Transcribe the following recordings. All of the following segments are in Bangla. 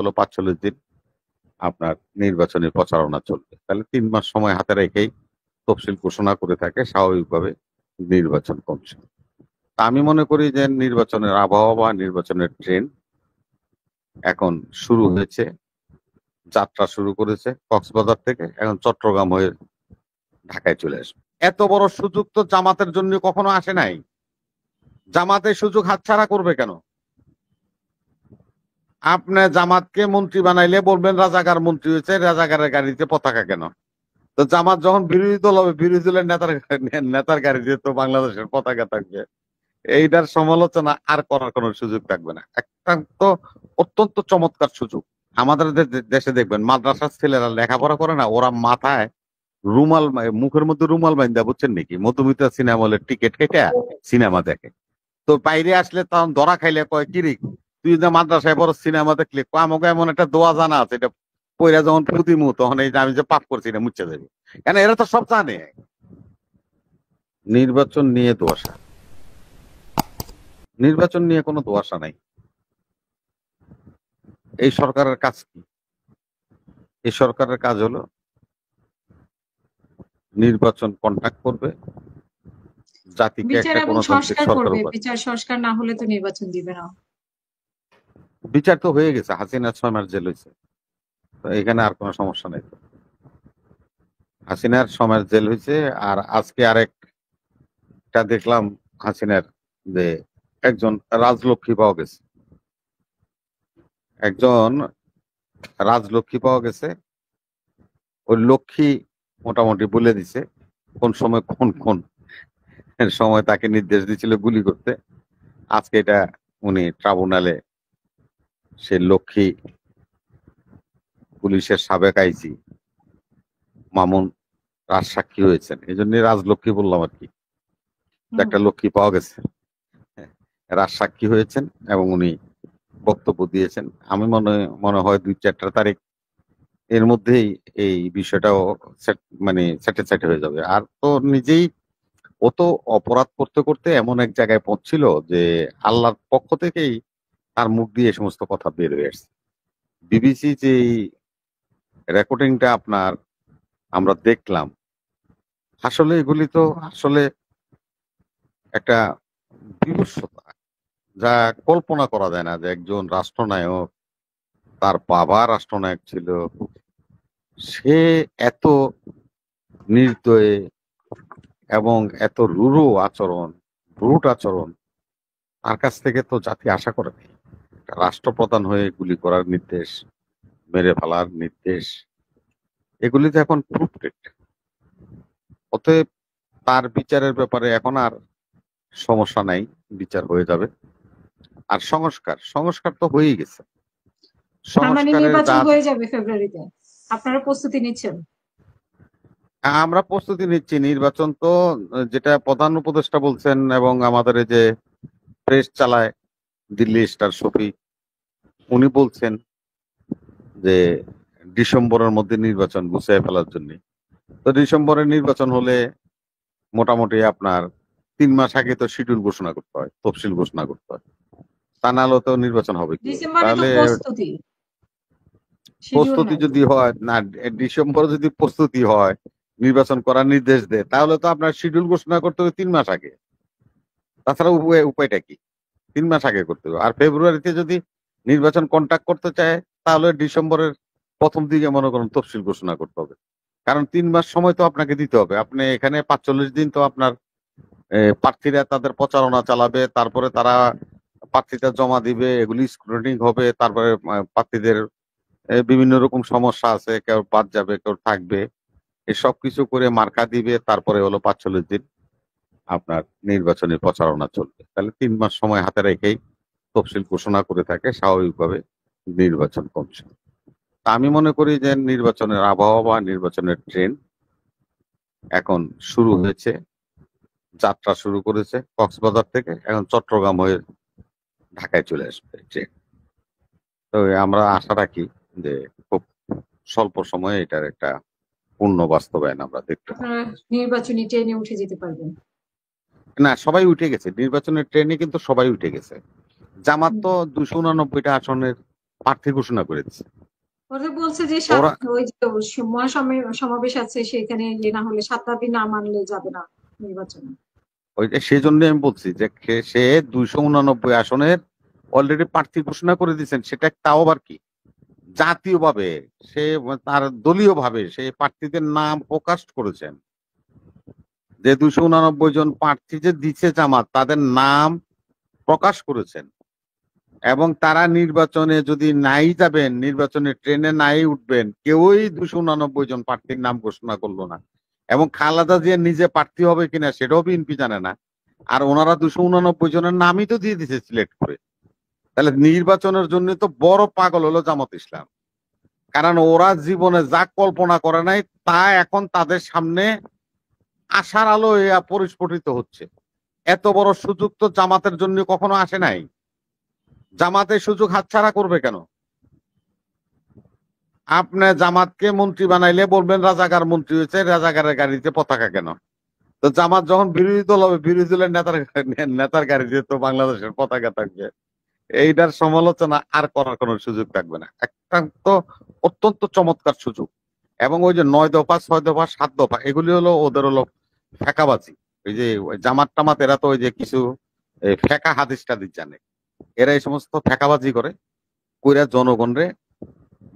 হলো ৪৫ দিন আপনার নির্বাচনী প্রচারণা চলবে। তাহলে ৩ মাস সময় হাতে রেখেই তফসিল ঘোষণা করে থাকে স্বাভাবিকভাবে নির্বাচন কমিশন। তা আমি মনে করি যে নির্বাচনের আবহাওয়া বা নির্বাচনের ট্রেন্ড এখন শুরু হয়েছে, যাত্রা শুরু করেছে কক্সবাজার থেকে, এখন চট্টগ্রাম হয়ে ঢাকায় চলে আসবে। এত বড় সুযোগ তো জামাতের জন্য কখনো আসে নাই। জামাতের সুযোগ হাতছাড়া করবে কেন? আপনি জামাতকে মন্ত্রী বানাইলে বলবেন রাজাকার মন্ত্রী হয়েছে, রাজাকারের গাড়িতে পতাকা কেন? তো জামাত যখন বিরোধী দল হবে, বিরোধী দলের নেতার গাড়িতে তো বাংলাদেশের পতাকা থাকবে। এইটার সমালোচনা আর করার কোনো সুযোগ থাকবে না। একটা তো অত্যন্ত চমৎকার সুযোগ। আমাদের দেশে দেখবেন মাদ্রাসার ছেলেরা লেখাপড়া করে না, ওরা মাথায় রুমাল, মুখের মধ্যে রুমাল বাইন্দা, বুঝছেন নাকি, মধুমিতা সিনেমা হলের টিকিট কেটে সিনেমা দেখে। তো বাইরে আসলে তখন ধরা খাইলে কয়, কিরি তুই যে মাদ্রাসায় বড় সিনেমা দেখলি, আমাকে এমন একটা দোয়া জানা আছে, এটা পয়রা যখন প্রতিমু তখন এই যে আমি যে পাপ করছি এটা মুছে যাবে। কেন এরা তো সব জানে। নির্বাচন নিয়ে দোয়াশা, নির্বাচন নিয়ে কোনো দোয়াশা নাই। এই সরকারের কাজ কি? এই সরকারের কাজ হলো নির্বাচন কন্ডাক্ট করবে, জাতিকে বিচার একটা এবং গণতান্ত্রিক সংস্কার সরকার করবে, উপহার। বিচার সংস্কার না হলে তো নির্বাচন দিবে না। বিচার তো হয়ে গেছে, হাসিনা 6 মাস জেল হয়েছে, তো এখানে আর কোনো সমস্যা নেই। হাসিনার 6 মাস জেল হয়েছে। আর আজকে আরেকটা দেখলাম হাসিনার, যে একজন রাজলক্ষ্মী পাওয়া গেছে, একজন রাজলক্ষ্মী পাওয়া গেছে। ওই লক্ষ্মী মোটামুটি বলে দিছে কোন সময় কোন কোন সময় তাকে নির্দেশ দিয়েছিল গুলি করতে। আজকে এটা উনি ট্রাইব্যুনালে, সে লক্ষ্মী পুলিশের সাবেক আইজি মামুন রাজসাক্ষী হয়েছেন। এই জন্য রাজলক্ষ্মী বললাম আর কি, একটা লক্ষ্মী পাওয়া গেছে, রাজসাক্ষী হয়েছেন এবং উনি বক্তব্য দিয়েছেন। আমি মনে হয় 2-4 তারিখ এর মধ্যেই এই বিষয়টাও মানে স্যাটিসফাইড হয়ে যাবে। আর তো নিজেই ও তো অপরাধ করতে করতে এমন এক জায়গায় পৌঁছিল যে আল্লাহর পক্ষ থেকেই তার মুখ দিয়ে এই সমস্ত কথা বের হয়ে আসছে। বিবিসি যে রেকর্ডিংটা আপনার আমরা দেখলাম, আসলে এগুলি তো আসলে একটা বিভৎসতা, যা কল্পনা করা যায় না যে একজন রাষ্ট্রনায়ক, তার বাবা রাষ্ট্রনায়ক ছিল, সে এত নির্দয়ে এবং এত রূঢ় আচরণ, ব্রুট আচরণ তার কাছ থেকে তো জাতি আশা করেনি। রাষ্ট্রপ্রধান হয়ে গুলি করার নির্দেশ, মেরে ফেলার নির্দেশ, এগুলি তো এখন প্রুফটেড। অতএব তার বিচারের ব্যাপারে এখন আর সমস্যা নাই, বিচার হয়ে যাবে। আর সংস্কার, সংস্কার তো হয়েই গেছে। তার মানে সংস্কারের নির্বাচন যা হয়ে যাবে ফেব্রুয়ারিতে, আপনারা প্রস্তুতি নিচ্ছেন? আমরা প্রস্তুতি নিচ্ছি। নির্বাচন তো যেটা প্রধান উপদেষ্টা বলছেন এবং আমাদের এই যে প্রেস চালায় দিল্লি স্টার শফি, উনি বলছেন যে ডিসেম্বরের মধ্যে নির্বাচন গুছিয়ে ফেলার জন্য। তো ডিসেম্বরের নির্বাচন হলে মোটামুটি আপনার 3 মাস আগে তো শিডিউল ঘোষণা করতে হয়, তফসিল ঘোষণা করতে হয়। তা না হলে তো নির্বাচন হবে কিভাবে? ডিসেম্বরে তো তাহলে প্রস্তুতি, শিডিউল প্রস্তুতি নাই। যদি হয় না, ডিসেম্বরে যদি প্রস্তুতি হয়, নির্বাচন করার নির্দেশ দেয়, তাহলে তো আপনার শিডিউল ঘোষণা করতে হবে 3 মাস আগে। তাছাড়া উপায়টা কি? 3 মাস আগে করতে হবে। আর ফেব্রুয়ারিতে যদি নির্বাচন কন্ডাক্ট করতে চায়, তাহলে ডিসেম্বরের প্রথম দিকে মনে করেন তফসিল ঘোষণা করতে হবে। কারণ 3 মাস সময় তো আপনাকে দিতে হবে। আপনি এখানে 45 দিন তো আপনার প্রার্থীরা তাদের প্রচারণা চালাবে, তারপরে তারা প্রার্থীতা জমা দিবে, এগুলি স্ক্রুটিনিং হবে, তারপরে প্রার্থীদের বিভিন্ন রকম সমস্যা আছে, কেউ বাদ যাবে, কেউ থাকবে, এসব কিছু করে মার্কা দিবে, তারপরে হলো 45 দিন আপনার নির্বাচনী প্রচারণা চলবে। তাহলে 3 মাস সময় হাতে রেখেই তফসিল ঘোষণা করে থাকে স্বাভাবিকভাবে নির্বাচন কমিশন। তা আমি মনে করি যে নির্বাচনের আবহাওয়া বা নির্বাচনের ট্রেন্ড এখন শুরু হয়েছে, যাত্রা শুরু করেছে কক্সবাজার থেকে, এখন চট্টগ্রাম হয়ে ঢাকায় চলে আসবে ট্রেন। তো আমরা আশা রাখি যে খুব স্বল্প সময়ে এটার একটা পূর্ণ বাস্তবায়ন আমরা দেখতে পাবো। আপনারা নির্বাচনী ট্রেনে উঠে যেতে পারবেন? না, সবাই উঠে গেছে নির্বাচনের ট্রেনে, কিন্তু সবাই উঠে গেছে। জামাত তো 289টা আসনের প্রার্থী ঘোষণা করে দিচ্ছে। ওরা বলছে যে ওরা ওই যে সমাবেশ আছে সেখানে ইয়ে না হলে 7 দাবি না মানলে যাবে না নির্বাচনে। ওইটা সেই জন্য আমি বলছি যে সে 289 আসনের অলরেডি প্রার্থী ঘোষণা করে দিয়েছেন, সেটা তাও আবার কি জাতীয়ভাবে, সে তার দলীয় ভাবে সে প্রার্থীদের নাম প্রকাশ করেছেন। যে 289 জন প্রার্থী যে দিচ্ছে জামাত, তাদের নাম প্রকাশ করেছেন, এবং তারা নির্বাচনে যদি নাই যাবেন, নির্বাচনে ট্রেনে নাই উঠবেন, কেউই 289 জন প্রার্থীর নাম ঘোষণা করলো না। এবং খালেদা জিয়া নিজে প্রার্থী হবে কিনা সেটাও বিএনপি জানে না। আর ওনারা 289 জনের নামই তো দিয়ে দিছে সিলেক্ট করে। তাহলে নির্বাচনের জন্য তো বড় পাগল হলো জামাত ইসলাম। কারণ ওরা জীবনে যা কল্পনা করে নাই তা এখন তাদের সামনে আশার আলো পরিস্ফুটিত হচ্ছে। এত বড় সুযোগ তো জামাতের জন্য কখনো আসে নাই। জামাতের সুযোগ হাতছাড়া করবে কেন? আপনি জামাতকে মন্ত্রী বানাইলে বলবেন রাজাকার মন্ত্রী হয়েছে, রাজাকারের গাড়িতে পতাকা কেন? তো জামাত যখন বিরোধী দল হবে, বিরোধী দলের নেতার গাড়িতে তো বাংলাদেশের পতাকা থাকবে। এইটার সমালোচনা আর করার কোনো সুযোগ থাকবে না। একটা তো অত্যন্ত চমৎকার সুযোগ। এবং ওই যে 9 দফা 6 দফা 7 দফা এগুলি হলো ওদের হলো ফেকাবাজি। ওই যে জামাত টামাত এরা তো ওই যে কিছু ফেকা হাদিস টাদিস জানে, এরা এই সমস্ত ফেকাবাজি করে কইরা জনগণের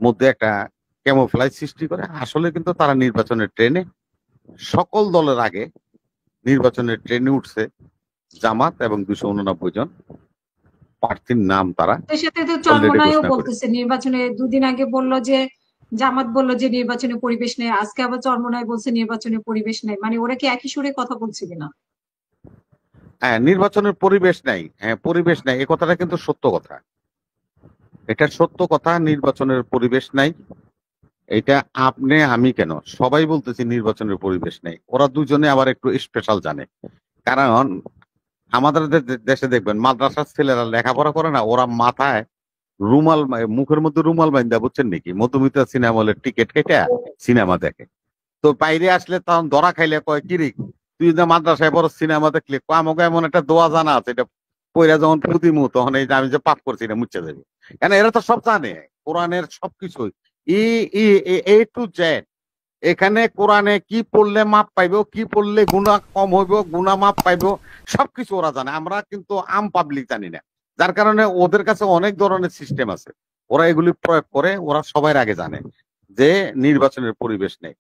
মধ্যে একটা ক্যামোফ্লাইজ সৃষ্টি করে। আসলে কিন্তু তারা নির্বাচনের ট্রেনে, সকল দলের আগে নির্বাচনের ট্রেনে উঠছে জামাত, এবং 289 জন প্রার্থীর নাম তারা এর সাথে তো অলরেডি চরমোনাইও ঘোষণা করে। বলতেছে নির্বাচনে 2 দিন আগে বললো যে জামাত বললো যে নির্বাচনে পরিবেশ নেই, আজকে আবার চরমোনাই বলছে নির্বাচনে পরিবেশ নেই। মানে ওরা কি একই সুরে কথা বলছে কিনা? হ্যাঁ, নির্বাচনের পরিবেশ নাই, হ্যাঁ পরিবেশ নাই, এ কথাটা কিন্তু সত্য কথা। এটা সত্য কথা, নির্বাচনের পরিবেশ নাই। এটা আপনি আমি কেন সবাই বলতেছি নির্বাচনের পরিবেশ নেই। ওরা দুজনে আবার একটু স্পেশাল জানে। কারণ আমাদের দেশে দেখবেন মাদ্রাসার ছেলেরা লেখাপড়া করে না, ওরা মাথায় রুমাল, মুখের মধ্যে রুমাল বান্ধা, বুঝছেন নাকি, মধুমিতা সিনেমা হলের টিকিট কেটে সিনেমা দেখে। তো বাইরে আসলে তখন ধরা খাইলে কয় কিরি তুই যে মাদ্রাসায় বড় সিনেমা দেখলি, আমাকে এমন একটা দোয়া জানা আছে, এটা পয়রা যখন প্রতিমু তখন এই যে আমি যে পাপ করছি এটা মুছে দেবে। কেন এরা তো সব জানে, কোরআনের সবকিছু এ টু জেড। এখানে কোরআনে কি পড়লে মাপ পাইব, কি পড়লে গুনাহ কম হইব, গুনাহ মাপ পাইব, সবকিছু ওরা জানে। আমরা কিন্তু আম পাবলিক জানি না। যার কারণে ওদের কাছে অনেক ধরনের সিস্টেম আছে, ওরা এগুলি প্রয়োগ করে। ওরা সবার আগে জানে যে নির্বাচনের পরিবেশ নেই।